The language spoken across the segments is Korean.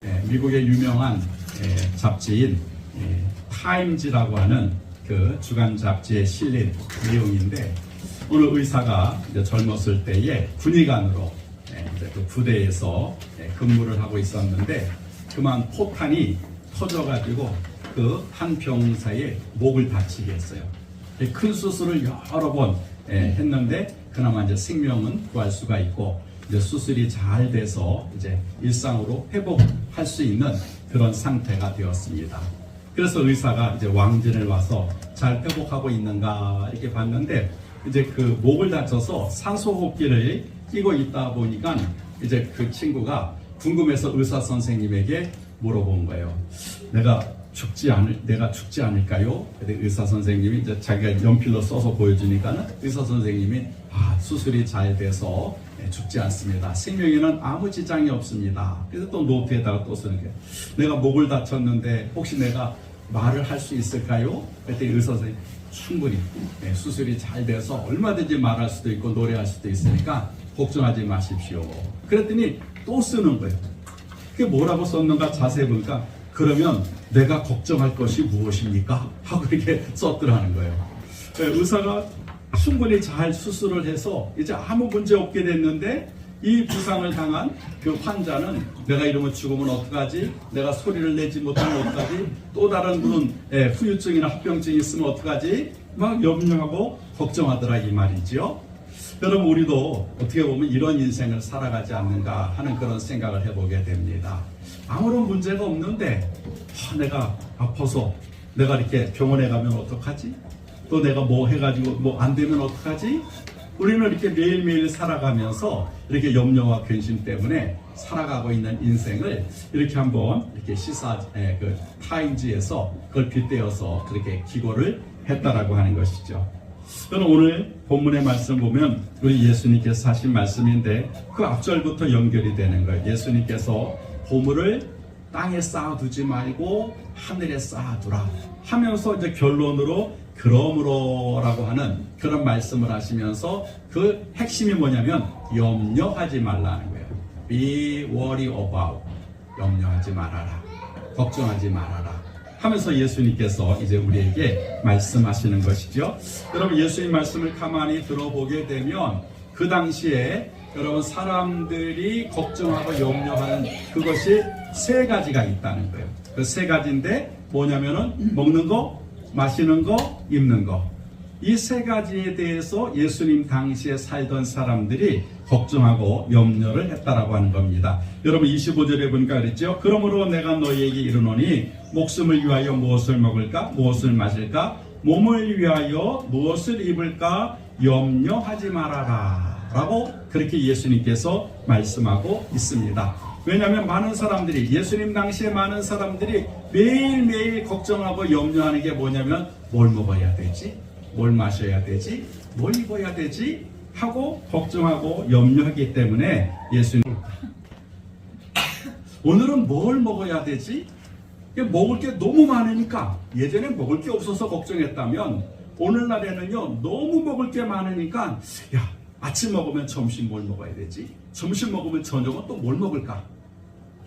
미국의 유명한 잡지인 타임즈라고 하는 그 주간 잡지에 실린 내용인데, 어느 의사가 이제 젊었을 때에 군의관으로 이제 그 부대에서 근무를 하고 있었는데, 그만 포탄이 터져가지고 그 한 병사의 목을 다치게 했어요. 큰 수술을 여러 번 했는데 그나마 이제 생명은 구할 수가 있고, 이제 수술이 잘 돼서 이제 일상으로 회복할 수 있는 그런 상태가 되었습니다. 그래서 의사가 이제 왕진을 와서 잘 회복하고 있는가 이렇게 봤는데, 이제 그 목을 다쳐서 산소호흡기를 끼고 있다 보니까 이제 그 친구가 궁금해서 의사 선생님에게 물어본 거예요. 내가 죽지 않을까요? 근데 의사 선생님이 이제 자기가 연필로 써서 보여주니까는 의사 선생님이 수술이 잘 돼서 죽지 않습니다. 생명에는 아무 지장이 없습니다. 그래서 또 노트에다가 또 쓰는 게, 내가 목을 다쳤는데 혹시 내가 말을 할 수 있을까요? 그때 의사 선생님 충분히 수술이 잘 돼서 얼마든지 말할 수도 있고 노래할 수도 있으니까 걱정하지 마십시오. 그랬더니 또 쓰는 거예요. 그게 뭐라고 썼는가 자세히 보니까, 그러면 내가 걱정할 것이 무엇입니까? 하고 이렇게 썼더라는 거예요. 의사가 충분히 잘 수술을 해서 이제 아무 문제 없게 됐는데, 이 부상을 당한 그 환자는 내가 이러면 죽으면 어떡하지? 내가 소리를 내지 못하면 어떡하지? 또 다른 그런 후유증이나 합병증이 있으면 어떡하지? 막 염려하고 걱정하더라 이 말이죠. 여러분, 우리도 어떻게 보면 이런 인생을 살아가지 않는가 하는 그런 생각을 해보게 됩니다. 아무런 문제가 없는데 내가 아파서 내가 이렇게 병원에 가면 어떡하지? 또 내가 뭐 해가지고 뭐 안 되면 어떡하지? 우리는 이렇게 매일매일 살아가면서 이렇게 염려와 근심 때문에 살아가고 있는 인생을 이렇게 한번 이렇게 그 타임즈에서 그걸 빗대어서 그렇게 기고를 했다라고 하는 것이죠. 저는 오늘 본문의 말씀 보면 우리 예수님께서 하신 말씀인데, 그 앞절부터 연결이 되는 거예요. 예수님께서 보물을 땅에 쌓아두지 말고 하늘에 쌓아두라 하면서 이제 결론으로 그러므로라고 하는 그런 말씀을 하시면서, 그 핵심이 뭐냐면 염려하지 말라는 거예요. Be worry about. 염려하지 말아라. 걱정하지 말아라 하면서 예수님께서 이제 우리에게 말씀하시는 것이죠. 여러분, 예수님 말씀을 가만히 들어보게 되면 그 당시에 여러분 사람들이 걱정하고 염려하는 그것이 세 가지가 있다는 거예요. 그 세 가지인데 뭐냐면은 먹는 거, 마시는 거, 입는 거. 이 세 가지에 대해서 예수님 당시에 살던 사람들이 걱정하고 염려를 했다라고 하는 겁니다. 여러분 25절에 보니까 그랬죠. 그러므로 내가 너희에게 이르노니 목숨을 위하여 무엇을 먹을까, 무엇을 마실까, 몸을 위하여 무엇을 입을까 염려하지 말아라 라고 그렇게 예수님께서 말씀하고 있습니다. 왜냐하면 많은 사람들이, 예수님 당시에 많은 사람들이 매일매일 걱정하고 염려하는 게 뭐냐면, 뭘 먹어야 되지? 뭘 마셔야 되지? 뭘 입어야 되지? 하고 걱정하고 염려하기 때문에 예수님, 오늘은 뭘 먹어야 되지? 먹을 게 너무 많으니까, 예전에 먹을 게 없어서 걱정했다면 오늘날에는요 너무 먹을 게 많으니까, 야, 아침 먹으면 점심 뭘 먹어야 되지? 점심 먹으면 저녁은 또 뭘 먹을까?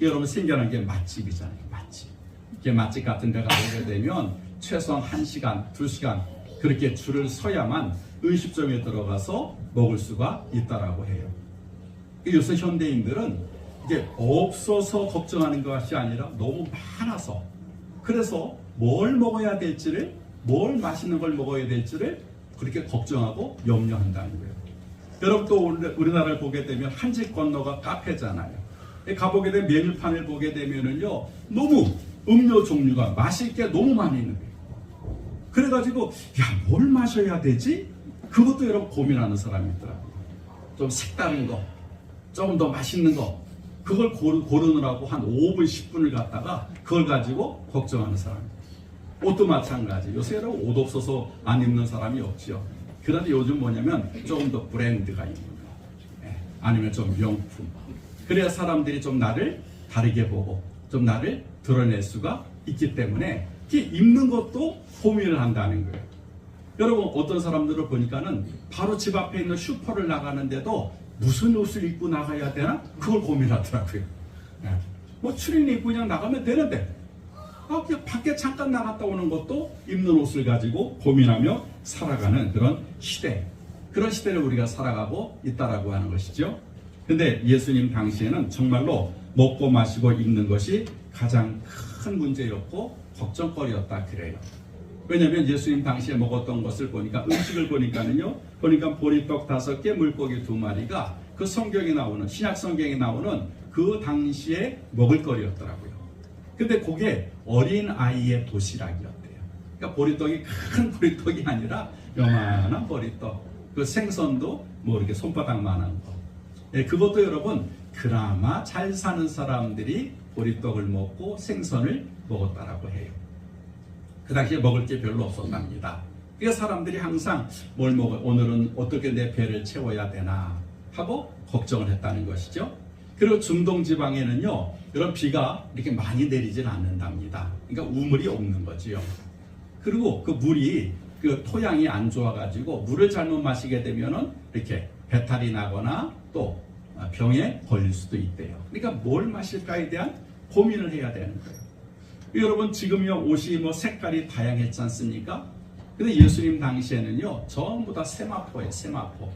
여러분 생겨난 게 맛집이잖아요. 맛집. 이게 맛집 같은 데 가보게 되면 최소한 1시간, 2시간 그렇게 줄을 서야만 음식점에 들어가서 먹을 수가 있다라고 해요. 요새 현대인들은 이게 없어서 걱정하는 것이 아니라 너무 많아서, 그래서 뭘 먹어야 될지를, 뭘 맛있는 걸 먹어야 될지를 그렇게 걱정하고 염려한다는 거예요. 여러분 또 우리나라를 보게 되면 한 집 건너가 카페잖아요. 가보게 되면 메뉴판을 보게 되면은요 너무 음료 종류가 마실 게 너무 많이 있는 거예요. 그래가지고 뭘 마셔야 되지? 그것도 여러분 고민하는 사람이 있더라고요. 좀 색다른 거, 조금 더 맛있는 거, 그걸 고르느라고 한 5분, 10분을 갖다가 그걸 가지고 걱정하는 사람이 있어요. 옷도 마찬가지. 요새 여러분 옷 없어서 안 입는 사람이 없죠. 그런데 요즘 뭐냐면 조금 더 브랜드가 있는 거, 아니면 좀 명품. 그래야 사람들이 좀 나를 다르게 보고 좀 나를 드러낼 수가 있기 때문에 입는 것도 고민을 한다는 거예요. 여러분 어떤 사람들을 보니까는 바로 집 앞에 있는 슈퍼를 나가는데도 무슨 옷을 입고 나가야 되나? 그걸 고민하더라고요. 뭐 추리닝 입고 그냥 나가면 되는데 그냥 밖에 잠깐 나갔다 오는 것도 입는 옷을 가지고 고민하며 살아가는 그런 시대, 그런 시대를 우리가 살아가고 있다라고 하는 것이죠. 근데 예수님 당시에는 정말로 먹고 마시고 입는 것이 가장 큰 문제였고 걱정거리였다 그래요. 왜냐하면 예수님 당시에 먹었던 것을 보니까, 음식을 보니까는요, 보리떡 5개, 물고기 2마리가 그 성경에 나오는, 신약 성경에 나오는 그 당시에 먹을거리였더라고요. 근데 그게 어린 아이의 도시락이었대요. 그러니까 보리떡이 큰 보리떡이 아니라 요만한 보리떡, 그 생선도 뭐 이렇게 손바닥만한 거. 예, 그것도 여러분 그나마 잘 사는 사람들이 보리떡을 먹고 생선을 먹었다라고 해요. 그 당시에 먹을 게 별로 없었답니다. 그러니까 사람들이 항상 뭘 먹어, 오늘은 어떻게 내 배를 채워야 되나 하고 걱정을 했다는 것이죠. 그리고 중동 지방에는요, 이런 비가 이렇게 많이 내리진 않는답니다. 그러니까 우물이 없는 거지요. 그리고 그 물이, 그 토양이 안 좋아가지고 물을 잘못 마시게 되면은 이렇게 배탈이 나거나 또 병에 걸릴 수도 있대요. 그러니까 뭘 마실까에 대한 고민을 해야 되는 거예요. 여러분, 지금요 옷이 뭐 색깔이 다양했지 않습니까? 근데 예수님 당시에는요 전부 다 세마포예요. 세마포.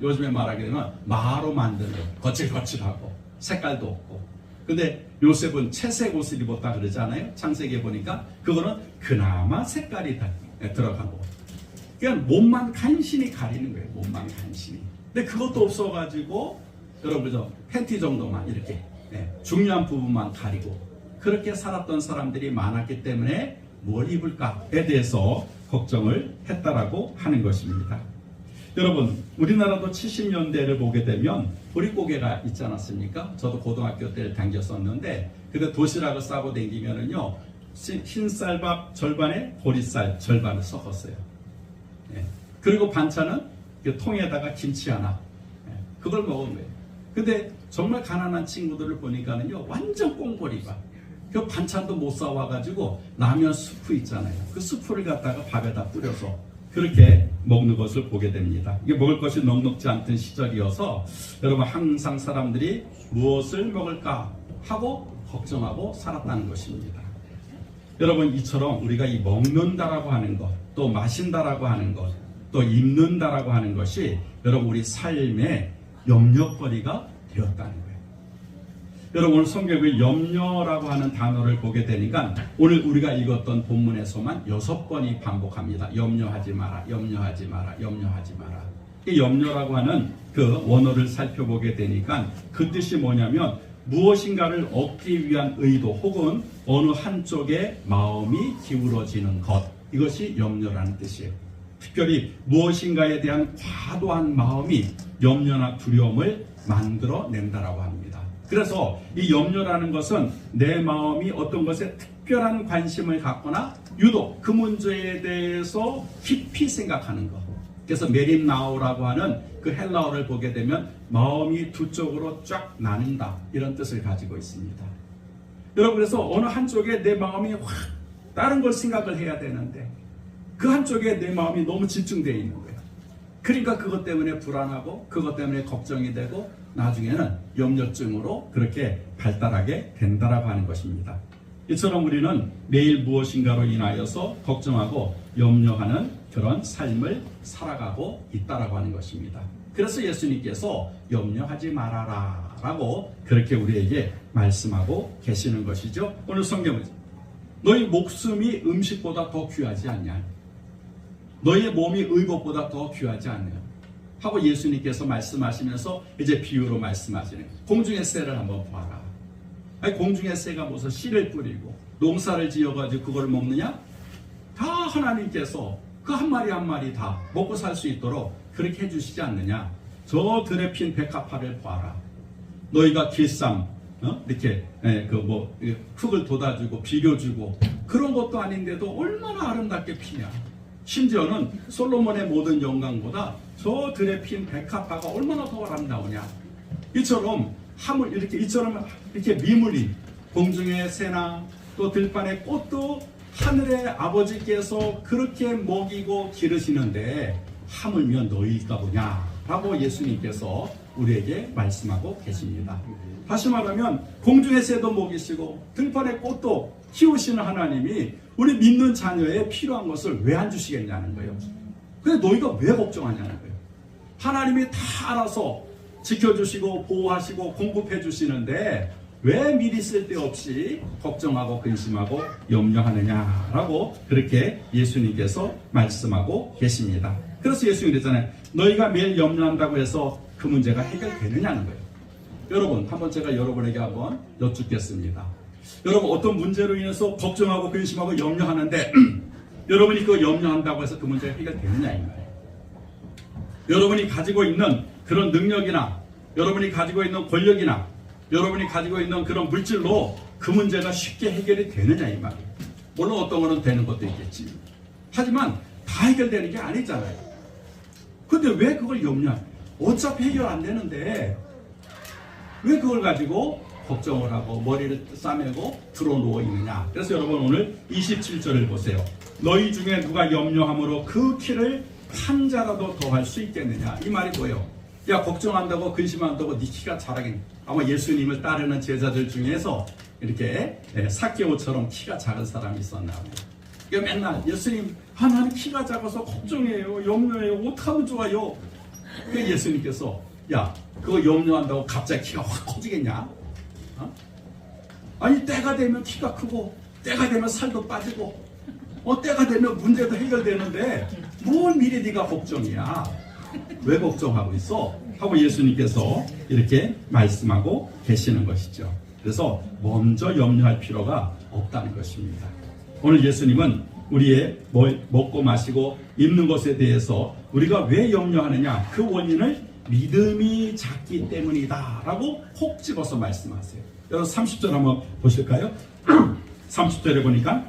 요즘에 말하게 되면 마로 만든 옷, 거칠거칠하고 색깔도 없고. 근데 요셉은 채색 옷을 입었다 그러잖아요. 창세기에 보니까 그거는 그나마 색깔이 들어간 옷. 그냥 몸만 간신히 가리는 거예요. 몸만 간신히. 근데 그것도 없어가지고 여러분 저 팬티 정도만 이렇게 중요한 부분만 가리고 그렇게 살았던 사람들이 많았기 때문에 뭘 입을까에 대해서 걱정을 했다라고 하는 것입니다. 여러분, 우리나라도 70년대를 보게 되면 보릿고개가 있지 않았습니까? 저도 고등학교 때 다녔었는데, 근데 도시락을 싸고 다니면은요, 흰쌀밥 절반에 보리쌀 절반을 섞었어요. 예. 그리고 반찬은 통에다가 김치 하나, 그걸 먹은 거예요. 근데 정말 가난한 친구들을 보니까는요, 완전 꽁보리밥. 그 반찬도 못 사와가지고 라면 수프 있잖아요. 그 수프를 갖다가 밥에다 뿌려서 그렇게 먹는 것을 보게 됩니다. 이게 먹을 것이 넉넉지 않던 시절이어서 여러분 항상 사람들이 무엇을 먹을까 하고 걱정하고 살았다는 것입니다. 여러분, 이처럼 우리가 이 먹는다라고 하는 것, 또 마신다라고 하는 것, 또 입는다라고 하는 것이 여러분 우리 삶의 염려거리가 되었다는 거예요. 여러분, 오늘 성경에 염려라고 하는 단어를 보게 되니까 오늘 우리가 읽었던 본문에서만 6번이 반복합니다. 염려하지 마라, 염려하지 마라, 염려하지 마라. 이 염려라고 하는 그 원어를 살펴보게 되니까 그 뜻이 뭐냐면 무엇인가를 얻기 위한 의도 혹은 어느 한쪽에 마음이 기울어지는 것, 이것이 염려라는 뜻이에요. 특별히 무엇인가에 대한 과도한 마음이 염려나 두려움을 만들어낸다라고 합니다. 그래서 이 염려라는 것은 내 마음이 어떤 것에 특별한 관심을 갖거나 유독 그 문제에 대해서 깊이 생각하는 것. 그래서 메림나오라고 하는 그 헬라어를 보게 되면 마음이 두 쪽으로 쫙 나뉜다, 이런 뜻을 가지고 있습니다. 여러분, 그래서 어느 한쪽에 내 마음이 확 다른 걸 생각을 해야 되는데 그 한쪽에 내 마음이 너무 집중되어 있는 거예요. 그러니까 그것 때문에 불안하고 그것 때문에 걱정이 되고 나중에는 염려증으로 그렇게 발달하게 된다라고 하는 것입니다. 이처럼 우리는 내일 무엇인가로 인하여서 걱정하고 염려하는 그런 삶을 살아가고 있다라고 하는 것입니다. 그래서 예수님께서 염려하지 말아라 라고 그렇게 우리에게 말씀하고 계시는 것이죠. 오늘 성경은 너희 목숨이 음식보다 더 귀하지 않냐, 너희의 몸이 의복보다 더 귀하지 않냐 하고 예수님께서 말씀하시면서 이제 비유로 말씀하시는 거예요. 공중의 새를 한번 봐라. 아니, 공중의 새가 무슨 씨를 뿌리고 농사를 지어가지고 그걸 먹느냐? 다 하나님께서 그 한 마리 한 마리 다 먹고 살 수 있도록 그렇게 해주시지 않느냐? 저 들에 핀 백합화를 봐라. 너희가 길쌈 이렇게 흙을 돋아주고 비벼주고 그런 것도 아닌데도 얼마나 아름답게 피냐? 심지어는 솔로몬의 모든 영광보다 저 들에 핀 백합화가 얼마나 더 아름다우냐? 이처럼 이처럼 이렇게 미물인 공중의 새나 또 들판의 꽃도 하늘의 아버지께서 그렇게 먹이고 기르시는데 하물며 너희일까 보냐? 라고 예수님께서 우리에게 말씀하고 계십니다. 다시 말하면 공중의 새도 먹이시고 들판의 꽃도 키우시는 하나님이 우리 믿는 자녀에 필요한 것을 왜 안 주시겠냐는 거예요. 근데 너희가 왜 걱정하냐는 거예요. 하나님이 다 알아서 지켜주시고 보호하시고 공급해 주시는데 왜 미리 쓸데없이 걱정하고 근심하고 염려하느냐라고 그렇게 예수님께서 말씀하고 계십니다. 그래서 예수님이 그랬잖아요. 너희가 매일 염려한다고 해서 그 문제가 해결되느냐는 거예요. 여러분, 한번 제가 여러분에게 한번 여쭙겠습니다. 여러분, 어떤 문제로 인해서 걱정하고 근심하고 염려하는데 여러분이 그 염려한다고 해서 그 문제가 해결되느냐 이 말이에요. 여러분이 가지고 있는 그런 능력이나 여러분이 가지고 있는 권력이나 여러분이 가지고 있는 그런 물질로 그 문제가 쉽게 해결이 되느냐 이 말이에요. 물론 어떤 거는 되는 것도 있겠지. 하지만 다 해결되는 게 아니잖아요. 근데 왜 그걸 염려해? 어차피 해결 안 되는데 왜 그걸 가지고 걱정을 하고 머리를 싸매고 들어누워 있느냐. 그래서 여러분 오늘 27절을 보세요. 너희 중에 누가 염려함으로 그 키를 한 자라도 더 할 수 있겠느냐. 이 말이 뭐예요? 야, 걱정한다고 근심한다고 네 키가 자라긴. 아마 예수님을 따르는 제자들 중에서 이렇게 삭개오처럼 키가 작은 사람이 있었나 봐요. 그러니까 맨날 예수님, 나는 키가 작아서 걱정해요, 염려해요, 어떡하면 좋아요. 그러니까 예수님께서 야, 그거 염려한다고 갑자기 키가 확 커지겠냐? 어? 아니, 때가 되면 키가 크고 때가 되면 살도 빠지고 때가 되면 문제도 해결되는데 뭘 미리 네가 걱정이야? 왜 걱정하고 있어? 하고 예수님께서 이렇게 말씀하고 계시는 것이죠. 그래서 먼저 염려할 필요가 없다는 것입니다. 오늘 예수님은 우리의 먹고 마시고 입는 것에 대해서 우리가 왜 염려하느냐, 그 원인을 믿음이 작기 때문이다 라고 콕 집어서 말씀하세요. 여러분 30절 한번 보실까요? 30절에 보니까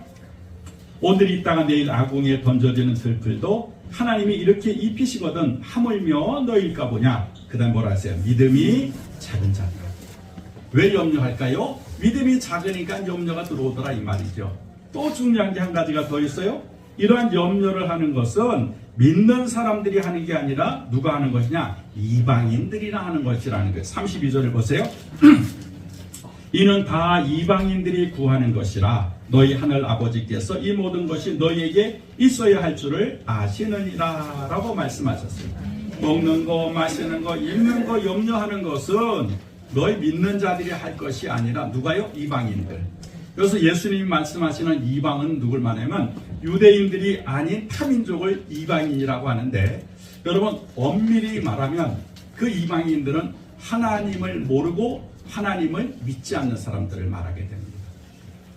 오늘 있다가 내일 아궁이에 던져지는 들풀도 하나님이 이렇게 입히시거든 하물며 너희일까 보냐. 그 다음 뭐라 하세요? 믿음이 작은 자다. 왜 염려할까요? 믿음이 작으니까 염려가 들어오더라 이 말이죠. 또 중요한 게 한 가지가 더 있어요. 이러한 염려를 하는 것은 믿는 사람들이 하는 게 아니라 누가 하는 것이냐? 이방인들이나 하는 것이라는 거예요. 32절을 보세요. 이는 다 이방인들이 구하는 것이라 너희 하늘 아버지께서 이 모든 것이 너희에게 있어야 할 줄을 아시느니라 라고 말씀하셨어요. 먹는 거, 마시는 거, 입는 거 염려하는 것은 너희 믿는 자들이 할 것이 아니라 누가요? 이방인들. 그래서 예수님이 말씀하시는 이방은 누굴 말하면 유대인들이 아닌 타민족을 이방인이라고 하는데, 여러분 엄밀히 말하면 그 이방인들은 하나님을 모르고 하나님을 믿지 않는 사람들을 말하게 됩니다.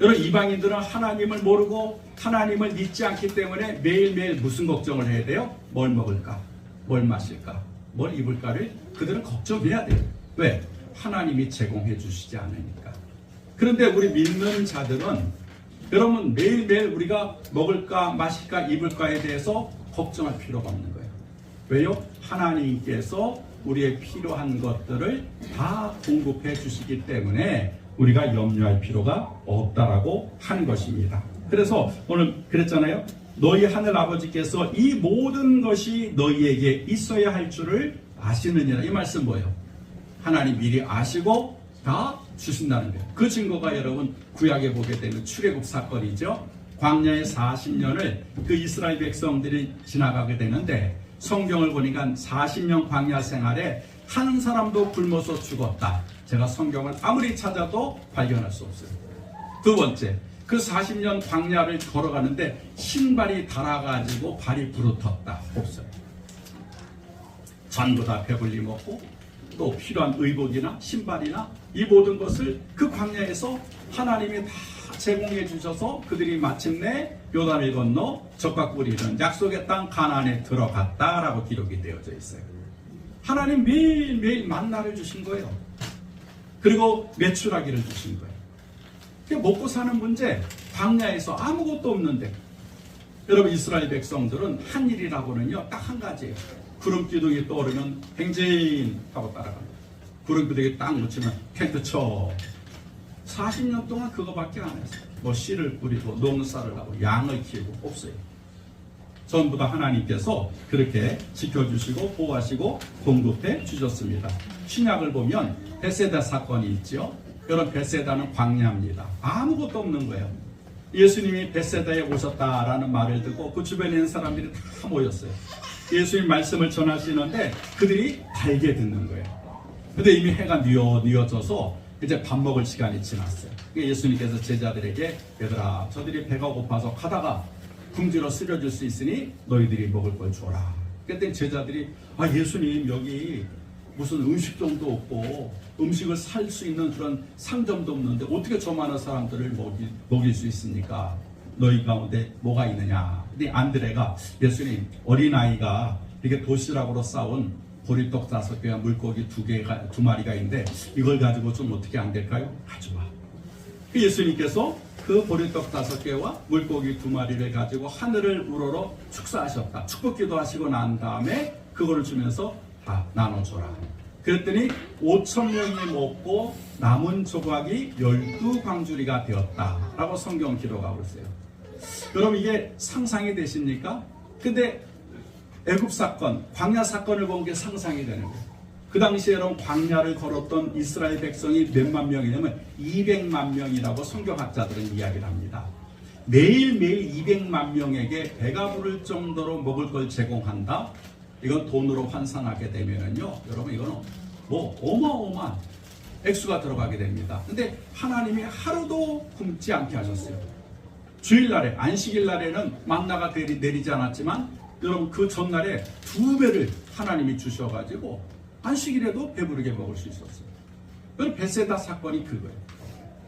여러분 이방인들은 하나님을 모르고 하나님을 믿지 않기 때문에 매일매일 무슨 걱정을 해야 돼요? 뭘 먹을까? 뭘 마실까? 뭘 입을까를 그들은 걱정해야 돼요. 왜? 하나님이 제공해 주시지 않으니까. 그런데 우리 믿는 자들은 여러분 매일매일 우리가 먹을까 마실까 입을까에 대해서 걱정할 필요가 없는 거예요. 왜요? 하나님께서 우리의 필요한 것들을 다 공급해 주시기 때문에 우리가 염려할 필요가 없다라고 하는 것입니다. 그래서 오늘 그랬잖아요. 너희 하늘 아버지께서 이 모든 것이 너희에게 있어야 할 줄을 아시느니라. 이 말씀 뭐예요? 하나님 미리 아시고 다 주신다는 거예요. 그 증거가 여러분 구약에 보게 되는 출애굽 사건이죠. 광야의 40년을 그 이스라엘 백성들이 지나가게 되는데 성경을 보니까 40년 광야 생활에 한 사람도 굶어서 죽었다. 제가 성경을 아무리 찾아도 발견할 수 없어요. 두 번째, 그 40년 광야를 걸어가는데 신발이 닳아가지고 발이 부르텄다. 없어요. 전부 다 배불리 먹고 또 필요한 의복이나 신발이나 이 모든 것을 그 광야에서 하나님이 다 제공해 주셔서 그들이 마침내 요단을 건너 적과 꿀이는 약속의 땅 가나안에 들어갔다라고 기록이 되어져 있어요. 하나님 매일매일 만나를 주신 거예요. 그리고 메추라기를 주신 거예요. 먹고 사는 문제, 광야에서 아무것도 없는데, 여러분 이스라엘 백성들은 한 일이라고는요 딱 한 가지예요. 구름 기둥이 떠오르면 행진하고 따라갑니다. 구름 기둥이 딱 묻히면 텐트 쳐. 40년 동안 그거밖에 안 했어요. 뭐 씨를 뿌리고 농사를 하고 양을 키우고 없어요. 전부 다 하나님께서 그렇게 지켜주시고 보호하시고 공급해 주셨습니다. 신약을 보면 베세다 사건이 있죠. 여러분, 베세다는 광야입니다. 아무것도 없는 거예요. 예수님이 베세다에 오셨다라는 말을 듣고 그 주변에 있는 사람들이 다 모였어요. 예수님 말씀을 전하시는데 그들이 달게 듣는 거예요. 근데 이미 해가 뉘어져서 이제 밥 먹을 시간이 지났어요. 예수님께서 제자들에게, 얘들아, 저들이 배가 고파서 가다가 궁지로 쓰러질 수 있으니 너희들이 먹을 걸 줘라. 그랬더니 제자들이, 예수님, 여기 무슨 음식점도 없고 음식을 살 수 있는 그런 상점도 없는데 어떻게 저 많은 사람들을 먹일 수 있습니까? 너희 가운데 뭐가 있느냐? 근데 안드레가, 예수님, 어린아이가 이렇게 도시락으로 싸온 보리떡 5개와 물고기 2마리가 있는데 이걸 가지고 좀 어떻게 안 될까요? 가져와. 예수님께서 그 보리떡 5개와 물고기 2마리를 가지고 하늘을 우러러 축사하셨다. 축복기도 하시고 난 다음에 그거를 주면서 다 나눠줘라. 그랬더니 5,000명이 먹고 남은 조각이 12광주리가 되었다라고 성경 기록하고 있어요. 여러분, 이게 상상이 되십니까? 근데 애굽 사건, 광야 사건을 본 게 상상이 되는 거예요. 그 당시에 여러분, 광야를 걸었던 이스라엘 백성이 몇만 명이냐면 200만 명이라고 성경학자들은 이야기를 합니다. 매일매일 200만 명에게 배가 부를 정도로 먹을 걸 제공한다? 이건 돈으로 환산하게 되면은요, 여러분, 이거는 뭐 어마어마한 액수가 들어가게 됩니다. 근데 하나님이 하루도 굶지 않게 하셨어요. 주일날에, 안식일날에는 만나가 내리지 않았지만 여러분, 그 전날에 2배를 하나님이 주셔가지고 안식일에도 배부르게 먹을 수 있었어요. 그럼 베세다 사건이 그거예요.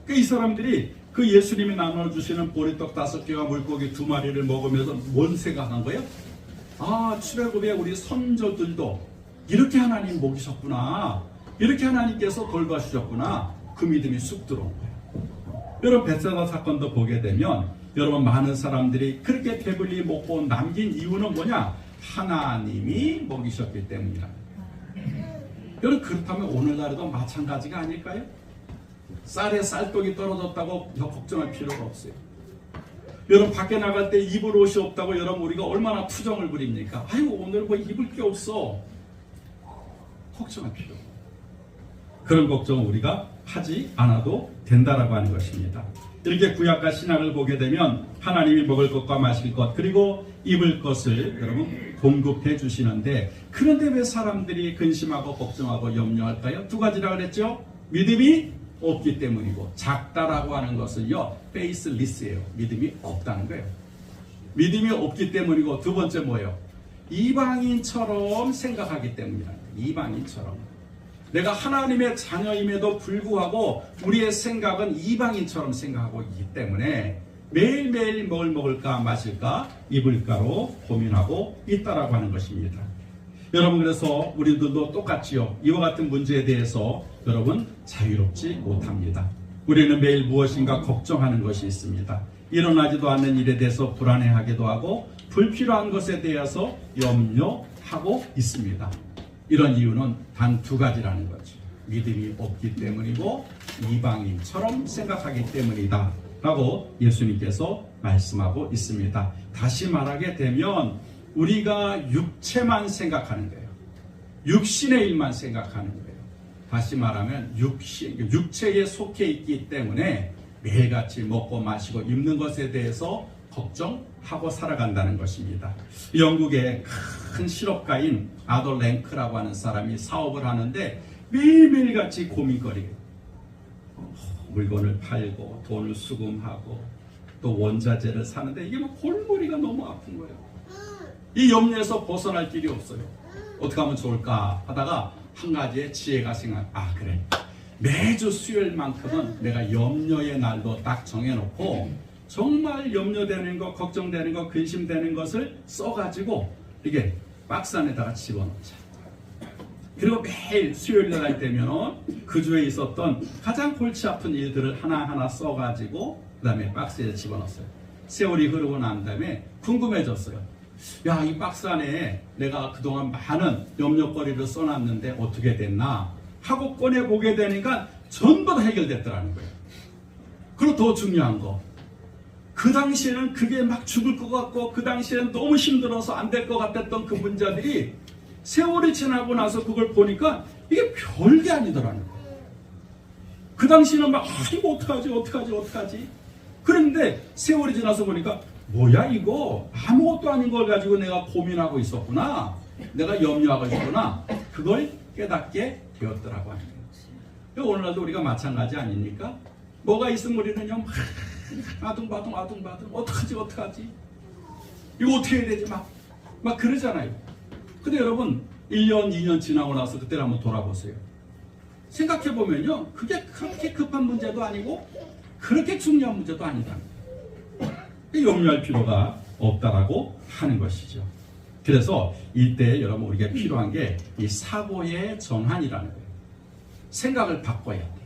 그러니까 이 사람들이 그 예수님이 나눠주시는 보리떡 5개와 물고기 2마리를 먹으면서 뭔 생각한 거예요? 출애굽에 우리 선조들도 이렇게 하나님 먹이셨구나, 이렇게 하나님께서 돌봐주셨구나, 그 믿음이 쑥 들어온 거예요. 여러분, 베세다 사건도 보게 되면 여러분, 많은 사람들이 그렇게 배불리 먹고 남긴 이유는 뭐냐? 하나님이 먹이셨기 때문이라. 여러분, 그렇다면 오늘날에도 마찬가지가 아닐까요? 쌀에 쌀떡이 떨어졌다고 걱정할 필요가 없어요. 여러분, 밖에 나갈 때 입을 옷이 없다고 여러분, 우리가 얼마나 투정을 부립니까? 아이고, 오늘 뭐 입을 게 없어. 걱정할 필요 없어요. 그런 걱정은 우리가 하지 않아도 된다라고 하는 것입니다. 이렇게 구약과 신약을 보게 되면 하나님이 먹을 것과 마실 것, 그리고 입을 것을 여러분 공급해 주시는데, 그런데 왜 사람들이 근심하고 걱정하고 염려할까요? 2가지라 그랬죠? 믿음이 없기 때문이고, 작다라고 하는 것은요, faithless예요. 믿음이 없다는 거예요. 믿음이 없기 때문이고, 2번째 뭐예요? 이방인처럼 생각하기 때문이라는 거예요. 이방인처럼. 내가 하나님의 자녀임에도 불구하고 우리의 생각은 이방인처럼 생각하고 있기 때문에 매일매일 뭘 먹을까 마실까 입을까로 고민하고 있다라고 하는 것입니다. 여러분, 그래서 우리들도 똑같지요. 이와 같은 문제에 대해서 여러분 자유롭지 못합니다. 우리는 매일 무엇인가 걱정하는 것이 있습니다. 일어나지도 않는 일에 대해서 불안해하기도 하고 불필요한 것에 대해서 염려하고 있습니다. 이런 이유는 단 2가지라는 거죠. 믿음이 없기 때문이고 이방인처럼 생각하기 때문이다 라고 예수님께서 말씀하고 있습니다. 다시 말하게 되면 우리가 육체만 생각하는 거예요. 육신의 일만 생각하는 거예요. 다시 말하면 육체에 속해 있기 때문에 매일같이 먹고 마시고 입는 것에 대해서 걱정하고 살아간다는 것입니다. 영국의 큰 실업가인 아돌 랭크라고 하는 사람이 사업을 하는데 매일매일같이 고민거리고 물건을 팔고 돈을 수금하고 또 원자재를 사는데 이게 막 골머리가 너무 아픈 거예요. 이 염려에서 벗어날 길이 없어요. 어떻게 하면 좋을까 하다가 한 가지의 지혜가 그래, 매주 수요일만큼은 내가 염려의 날로 딱 정해놓고 정말 염려되는 것, 걱정되는 것, 근심되는 것을 써가지고 이게 박스 안에다가 집어넣자. 그리고 매일 수요일날 할 때면 그 주에 있었던 가장 골치 아픈 일들을 하나하나 써가지고 그 다음에 박스에 집어넣었어요. 세월이 흐르고 난 다음에 궁금해졌어요. 야, 이 박스 안에 내가 그동안 많은 염려거리를 써놨는데 어떻게 됐나 하고 꺼내보게 되니까 전부 다 해결됐더라는 거예요. 그리고 더 중요한 거, 그 당시에는 그게 막 죽을 것 같고 그 당시에는 너무 힘들어서 안 될 것 같았던 그 문제들이 세월이 지나고 나서 그걸 보니까 이게 별게 아니더라는 거예요. 그 당시에는 막 이거 어떡하지 그런데 세월이 지나서 보니까 뭐야 이거 아무것도 아닌 걸 가지고 내가 고민하고 있었구나, 내가 염려하고 있었구나, 그걸 깨닫게 되었더라고 하는 거예요. 오늘날도 우리가 마찬가지 아닙니까? 뭐가 있으면 우리는 막 아둥바둥 어떡하지 이거 어떻게 해야 되지 막 그러잖아요. 근데 여러분 1년 2년 지나고 나서 그때를 한번 돌아보세요. 생각해보면요, 그게 그렇게 급한 문제도 아니고 그렇게 중요한 문제도 아니다. 염려할 필요가 없다라고 하는 것이죠. 그래서 이때 여러분 우리가 필요한 게 이 사고의 전환이라는 거예요. 생각을 바꿔야 돼요.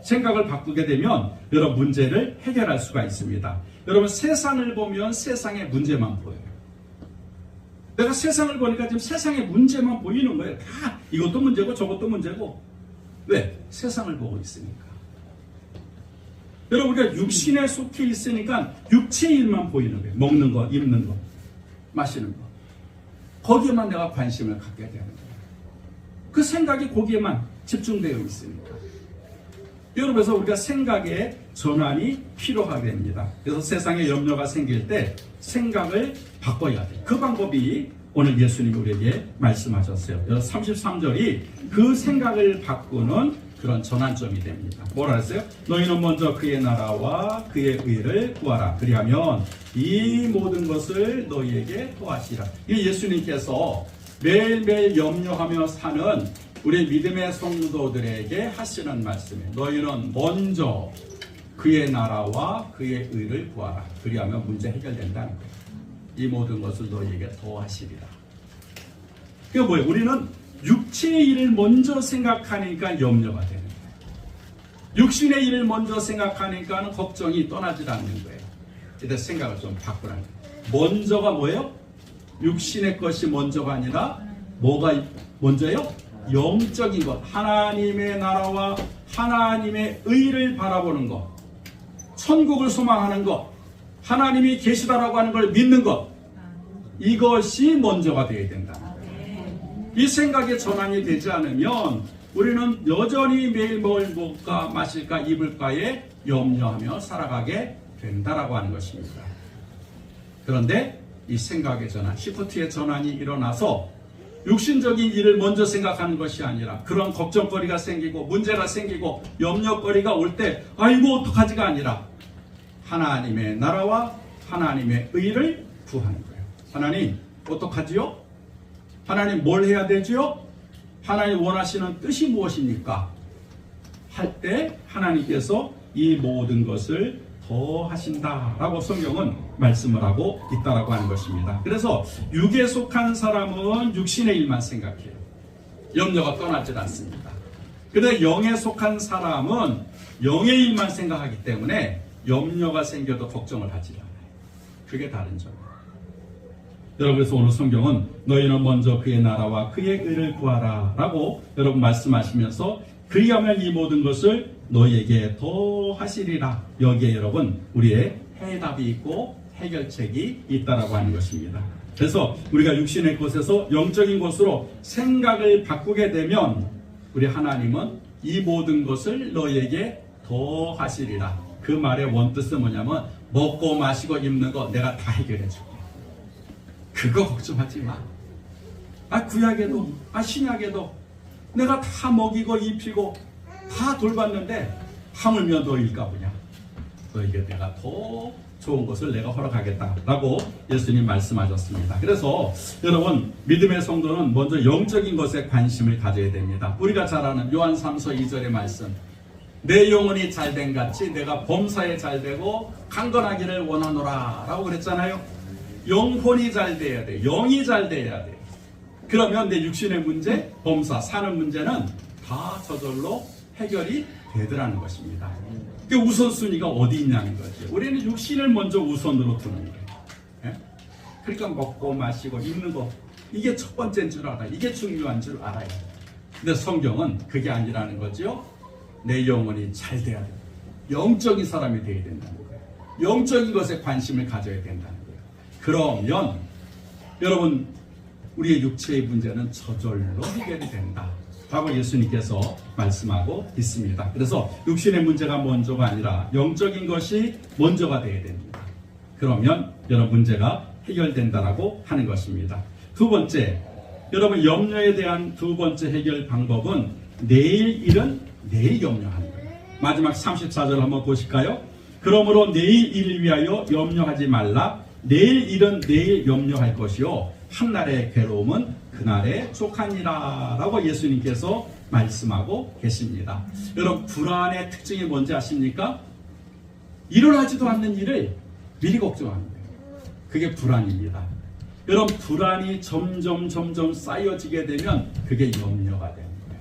생각을 바꾸게 되면 여러 문제를 해결할 수가 있습니다. 여러분 세상을 보면 세상의 문제만 보여요. 내가 세상을 보니까 지금 세상의 문제만 보이는 거예요. 다 이것도 문제고 저것도 문제고. 왜? 세상을 보고 있으니까. 여러분 우리가 육신에 속해 있으니까 육체의 일만 보이는 거예요. 먹는 거, 입는 거, 마시는 거. 거기에만 내가 관심을 갖게 되는 거예요. 그 생각이 거기에만 집중되어 있으니까. 여러분 그래서 우리가 생각의 전환이 필요하게 됩니다. 그래서 세상에 염려가 생길 때 생각을 바꿔야 돼요. 그 방법이 오늘 예수님이 우리에게 말씀하셨어요. 33절이 그 생각을 바꾸는 그런 전환점이 됩니다. 뭐라 했어요? 너희는 먼저 그의 나라와 그의 의를 구하라. 그리하면 이 모든 것을 너희에게 더하시라. 이 예수님께서 매일매일 염려하며 사는 우리 믿음의 성도들에게 하시는 말씀이에요. 너희는 먼저 그의 나라와 그의 의를 구하라. 그리하면 문제 해결된다는 거예요. 이 모든 것을 너희에게 더하시리라. 그게 뭐예요? 우리는 육체의 일을 먼저 생각하니까 염려가 되는 거예요. 육신의 일을 먼저 생각하니까 걱정이 떠나지 않는 거예요. 이때 생각을 좀 바꾸라는 거예요. 먼저가 뭐예요? 육신의 것이 먼저가 아니라 뭐가 먼저예요? 영적인 것, 하나님의 나라와 하나님의 의를 바라보는 것, 천국을 소망하는 것, 하나님이 계시다라고 하는 걸 믿는 것, 이것이 먼저가 되어야 된다. 이 생각의 전환이 되지 않으면 우리는 여전히 매일 먹을까 마실까 입을까에 염려하며 살아가게 된다라고 하는 것입니다. 그런데 이 생각의 전환, 시프트의 전환이 일어나서 육신적인 일을 먼저 생각하는 것이 아니라 그런 걱정거리가 생기고 문제가 생기고 염려거리가 올 때 아이고 어떡하지가 아니라 하나님의 나라와 하나님의 의를 구하는 거예요. 하나님 어떡하지요? 하나님 뭘 해야 되지요? 하나님 원하시는 뜻이 무엇입니까? 할 때 하나님께서 이 모든 것을 더 하신다라고 성경은 말씀을 하고 있다라고 하는 것입니다. 그래서 육에 속한 사람은 육신의 일만 생각해요. 염려가 떠나질 않습니다. 그런데 영에 속한 사람은 영의 일만 생각하기 때문에 염려가 생겨도 걱정을 하지 않아요. 그게 다른 점이에요. 여러분 그래서 오늘 성경은 너희는 먼저 그의 나라와 그의 의를 구하라 라고 여러분 말씀하시면서 그리하면 이 모든 것을 너희에게 더 하시리라. 여기에 여러분 우리의 해답이 있고 해결책이 있다라고 하는 것입니다. 그래서 우리가 육신의 것에서 영적인 것으로 생각을 바꾸게 되면 우리 하나님은 이 모든 것을 너희에게 더 하시리라. 그 말의 원뜻은 뭐냐면 먹고 마시고 입는 거 내가 다 해결해 줄게. 그거 걱정하지 마. 구약에도 신약에도 내가 다 먹이고 입히고 다 돌봤는데 하물며 너희일까 보냐. 너에게 내가 더 좋은 것을 내가 허락하겠다라고 예수님 말씀하셨습니다. 그래서 여러분 믿음의 성도는 먼저 영적인 것에 관심을 가져야 됩니다. 우리가 잘 아는 요한 3서 2절의 말씀, 내 영혼이 잘된 같이 내가 범사에 잘되고 강건하기를 원하노라 라고 그랬잖아요. 영혼이 잘 돼야 돼. 영이 잘 돼야 돼. 그러면 내 육신의 문제, 범사, 사는 문제는 다 저절로 해결이 되더라는 것입니다. 그 우선순위가 어디 있냐는 거죠. 우리는 육신을 먼저 우선으로 두는 거예요. 예? 그러니까 먹고 마시고 입는 거 이게 첫 번째인 줄 알아요. 이게 중요한 줄 알아요. 근데 성경은 그게 아니라는 거죠. 내 영혼이 잘 돼야 돼요. 영적인 사람이 되어야 된다는 거예요. 영적인 것에 관심을 가져야 된다는 거예요. 그러면 여러분 우리의 육체의 문제는 저절로 해결이 된다 라고 예수님께서 말씀하고 있습니다. 그래서 육신의 문제가 먼저가 아니라 영적인 것이 먼저가 되어야 됩니다. 그러면 여러 문제가 해결된다라고 하는 것입니다. 두 번째, 여러분 염려에 대한 두 번째 해결 방법은 내일 일은 내일 염려하는 거예요. 마지막 34절 한번 보실까요? 그러므로 내일 일을 위하여 염려하지 말라. 내일 일은 내일 염려할 것이요 한날의 괴로움은 그날에 족하니라 라고 예수님께서 말씀하고 계십니다. 여러분 불안의 특징이 뭔지 아십니까? 일어나지도 않는 일을 미리 걱정하는 거예요. 그게 불안입니다. 여러분 불안이 점점 쌓여지게 되면 그게 염려가 되는 거예요.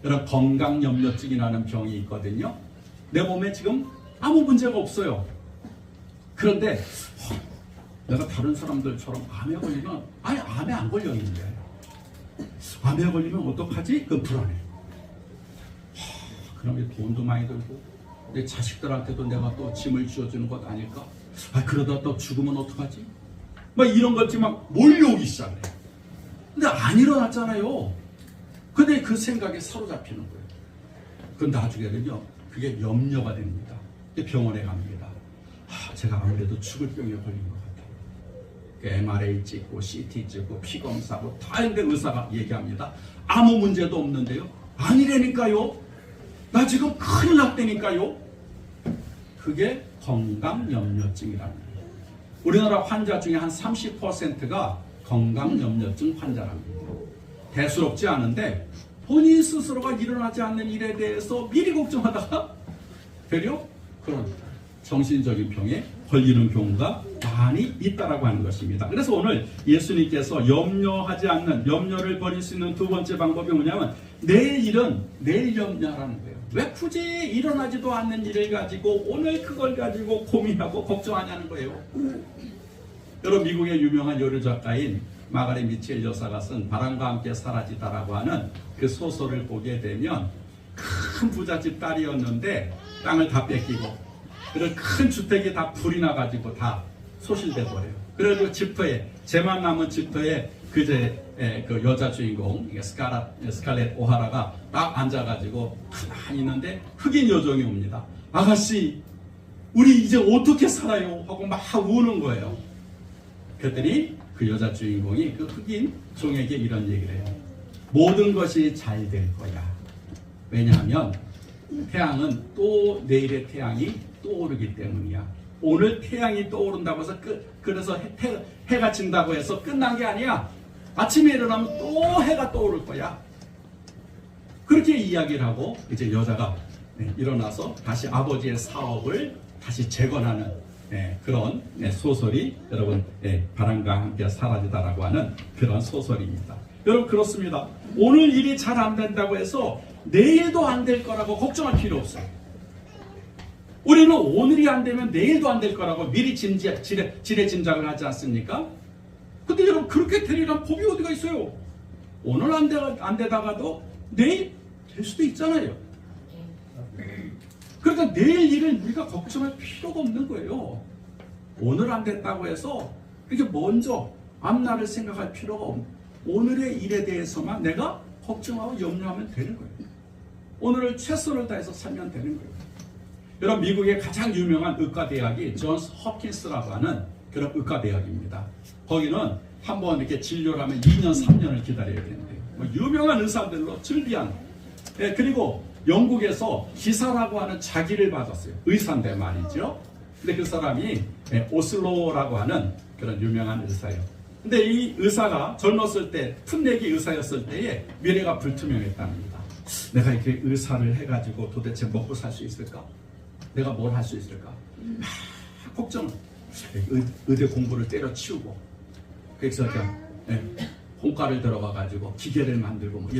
여러분 건강염려증이라는 병이 있거든요. 내 몸에 지금 아무 문제가 없어요. 그런데 내가 다른 사람들처럼 암에 걸리면 아니 암에 안 걸려 있는데 암에 걸리면 어떡하지? 그 불안해. 그럼 돈도 많이 들고 내 자식들한테도 내가 또 짐을 쥐어주는 것 아닐까? 그러다 또 죽으면 어떡하지? 막 이런 것이 막 몰려오기 시작해. 근데 안 일어났잖아요. 근데 그 생각에 사로잡히는 거예요. 그건 나중에는요 그게 염려가 됩니다. 병원에 갑니다. 제가 아무래도 죽을 병에 걸린 것 같아요. MRI 찍고 CT 찍고 피검사하고 다 했는데 의사가 얘기합니다. 아무 문제도 없는데요. 아니라니까요. 나 지금 큰일 났다니까요. 그게 건강염려증이라는 거예요. 우리나라 환자 중에 한 30%가 건강염려증 환자랍니다. 대수롭지 않은데 본인 스스로가 일어나지 않는 일에 대해서 미리 걱정하다가 되려 그런 정신적인 병에 걸리는 경우가 많이 있다라고 하는 것입니다. 그래서 오늘 예수님께서 염려하지 않는, 염려를 버릴 수 있는 두 번째 방법이 뭐냐면 내일 일은 내일 염려하라는 거예요. 왜 굳이 일어나지도 않는 일을 가지고 오늘 그걸 가지고 고민하고 걱정하냐는 거예요. 여러분 미국의 유명한 요리 작가인 마가렛 미첼 여사가 쓴 바람과 함께 사라지다라고 하는 그 소설을 보게 되면 큰 부잣집 딸이었는데 땅을 다 뺏기고 그런 큰 주택이 다 불이 나가지고 다 소실돼 버려요. 그래도 집터에 제만 남은 집터에 그 여자 주인공 스칼렛 오하라가 딱 앉아가지고 가만히 있는데 흑인 여종이 옵니다. 아가씨 우리 이제 어떻게 살아요? 하고 막 우는 거예요. 그랬더니 그 여자 주인공이 그 흑인 종에게 이런 얘기를 해요. 모든 것이 잘 될 거야. 왜냐하면 태양은 또 내일의 태양이 떠오르기 때문이야. 오늘 태양이 떠오른다고 해서 그래서 해가 진다고 해서 끝난 게 아니야. 아침에 일어나면 또 해가 떠오를 거야. 그렇게 이야기를 하고 이제 여자가 일어나서 다시 아버지의 사업을 다시 재건하는 그런 소설이 여러분 바람과 함께 사라지다라고 하는 그런 소설입니다. 여러분 그렇습니다. 오늘 일이 잘 안 된다고 해서 내일도 안 될 거라고 걱정할 필요 없어요. 우리는 오늘이 안 되면 내일도 안 될 거라고 미리 지레 짐작을 하지 않습니까? 근데 여러분 그렇게 되리란 법이 어디가 있어요? 오늘 안 되다가도 내일 될 수도 있잖아요. 그러니까 내일 일을 우리가 걱정할 필요가 없는 거예요. 오늘 안 됐다고 해서 이렇게 먼저 앞날을 생각할 필요가 없는 오늘의 일에 대해서만 내가 걱정하고 염려하면 되는 거예요. 오늘을 최선을 다해서 살면 되는 거예요. 여러분 미국의 가장 유명한 의과대학이 존스 홉킨스라고 하는 그런 의과대학입니다. 거기는 한번 이렇게 진료를 하면 2년 3년을 기다려야 되는데요. 유명한 의사들로 즐비한 그리고 영국에서 기사라고 하는 자기를 받았어요. 의사인데 말이죠. 근데 그 사람이 오슬로라고 하는 그런 유명한 의사예요. 근데 이 의사가 젊었을 때 풋내기 의사였을 때에 미래가 불투명했답니다. 내가 이렇게 의사를 해가지고 도대체 먹고 살 수 있을까? 내가 뭘 할 수 있을까? 막 걱정. 의대 공부를 때려치우고 그래서 그냥 홍과를 들어가가지고 기계를 만들고 뭐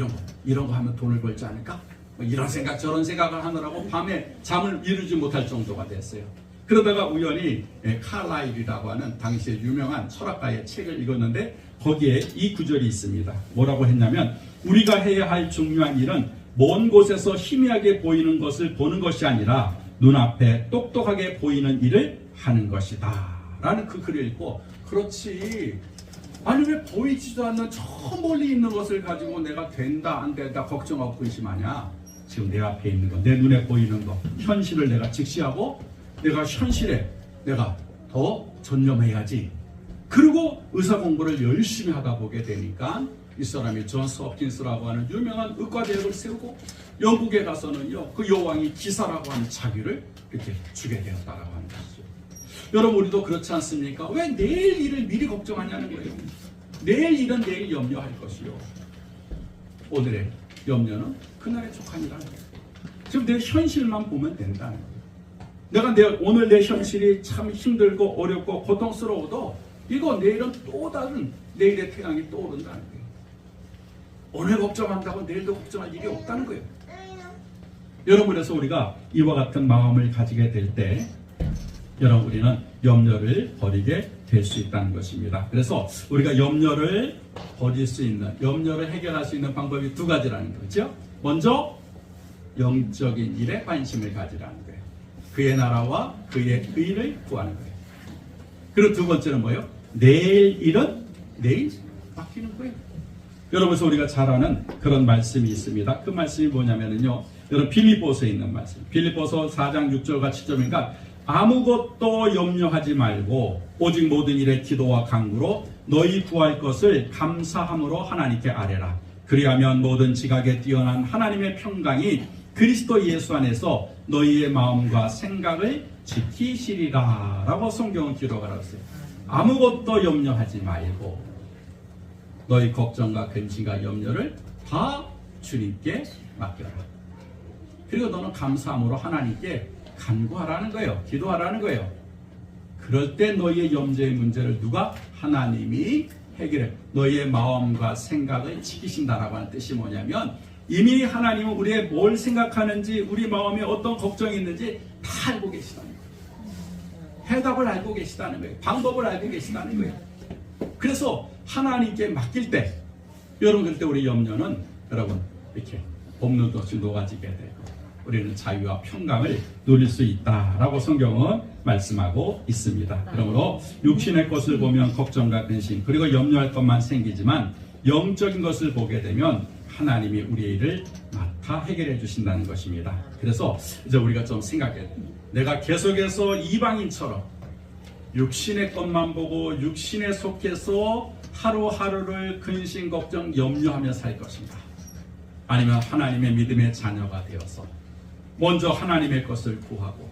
이런 거 하면 돈을 벌지 않을까? 뭐 이런 생각 저런 생각을 하느라고 밤에 잠을 이루지 못할 정도가 됐어요. 그러다가 우연히 칼라일이라고 하는 당시에 유명한 철학가의 책을 읽었는데 거기에 이 구절이 있습니다. 뭐라고 했냐면 우리가 해야 할 중요한 일은 먼 곳에서 희미하게 보이는 것을 보는 것이 아니라 눈앞에 똑똑하게 보이는 일을 하는 것이다 라는 그 글을 읽고, 그렇지, 아니 왜 보이지도 않는 저 멀리 있는 것을 가지고 내가 된다 안 된다 걱정하고 근심하냐. 지금 내 앞에 있는 거, 내 눈에 보이는 거, 현실을 내가 직시하고 내가 현실에 내가 더 전념해야지. 그리고 의사 공부를 열심히 하다 보게 되니까 이 사람이 존스 홉킨스라고 하는 유명한 의과대학을 세우고 영국에 가서는요, 그 여왕이 기사라고 하는 자기를 이렇게 주게 되었다라고 하는 것이죠. 여러분, 우리도 그렇지 않습니까? 왜 내일 일을 미리 걱정하냐는 거예요. 내일 일은 내일 염려할 것이요, 오늘의 염려는 그날의 족한이라는 거예요. 지금 내 현실만 보면 된다는 거예요. 내가 오늘 내 현실이 참 힘들고 어렵고 고통스러워도 이거 내일은 또 다른 내일의 태양이 떠오른다는 거예요. 오늘 걱정한다고 내일도 걱정할 일이 없다는 거예요. 여러분, 그래서 우리가 이와 같은 마음을 가지게 될 때 여러분, 우리는 염려를 버리게 될 수 있다는 것입니다. 그래서 우리가 염려를 버릴 수 있는, 염려를 해결할 수 있는 방법이 두 가지라는 거죠. 먼저 영적인 일에 관심을 가지라는 거예요. 그의 나라와 그의 의를 구하는 거예요. 그리고 두 번째는 뭐예요? 내일 일은 내일 맡기는 거예요. 여러분, 그래서 우리가 잘 아는 그런 말씀이 있습니다. 그 말씀이 뭐냐면요, 여러분, 빌립보서에 있는 말씀, 빌립보서 4장 6절과 7절이니까 아무것도 염려하지 말고 오직 모든 일에 기도와 간구로 너희 구할 것을 감사함으로 하나님께 아뢰라. 그리하면 모든 지각에 뛰어난 하나님의 평강이 그리스도 예수 안에서 너희의 마음과 생각을 지키시리라 라고 성경은 기록하라고 했어요. 아무것도 염려하지 말고 너희 걱정과 근심과 염려를 다 주님께 맡겨라. 그리고 너는 감사함으로 하나님께 간구하라는 거예요. 기도하라는 거예요. 그럴 때 너희의 염려의 문제를 누가? 하나님이 해결해. 너희의 마음과 생각을 지키신다라고 하는 뜻이 뭐냐면, 이미 하나님은 우리의 뭘 생각하는지, 우리 마음에 어떤 걱정이 있는지 다 알고 계시다는 거예요. 해답을 알고 계시다는 거예요. 방법을 알고 계시다는 거예요. 그래서 하나님께 맡길 때, 여러분, 그럴 때 우리 염려는 여러분 이렇게 봄눈 없이 녹아지게 되고 우리는 자유와 평강을 누릴 수 있다라고 성경은 말씀하고 있습니다. 그러므로 육신의 것을 보면 걱정과 근심 그리고 염려할 것만 생기지만 영적인 것을 보게 되면 하나님이 우리의 일을 맡아 해결해 주신다는 것입니다. 그래서 이제 우리가 좀 생각해야 됩니다. 내가 계속해서 이방인처럼 육신의 것만 보고 육신에 속해서 하루하루를 근심, 걱정, 염려하며 살 것인가? 아니면 하나님의 믿음의 자녀가 되어서 먼저 하나님의 것을 구하고,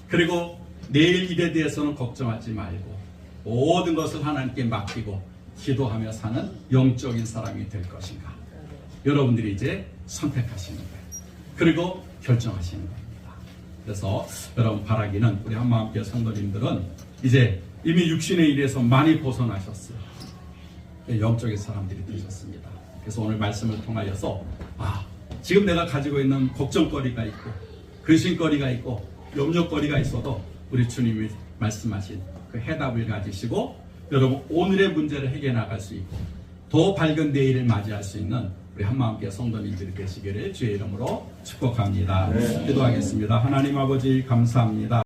그리고 내일 일에 대해서는 걱정하지 말고 모든 것을 하나님께 맡기고 기도하며 사는 영적인 사람이 될 것인가? 여러분들이 이제 선택하시는 거예요. 그리고 결정하시는 겁니다. 그래서 여러분, 바라기는 우리 한마음교회 성도님들은 이제 이미 육신의 일에서 많이 벗어나셨어요. 영적인 사람들이 되셨습니다. 그래서 오늘 말씀을 통하여서 지금 내가 가지고 있는 걱정거리가 있고 근심거리가 있고 염려거리가 있어도 우리 주님이 말씀하신 그 해답을 가지시고 여러분 오늘의 문제를 해결해 나갈 수 있고 더 밝은 내일을 맞이할 수 있는 우리 한마음교회 성도님들이 되시기를 주의 이름으로 축복합니다. 기도하겠습니다. 하나님 아버지 감사합니다.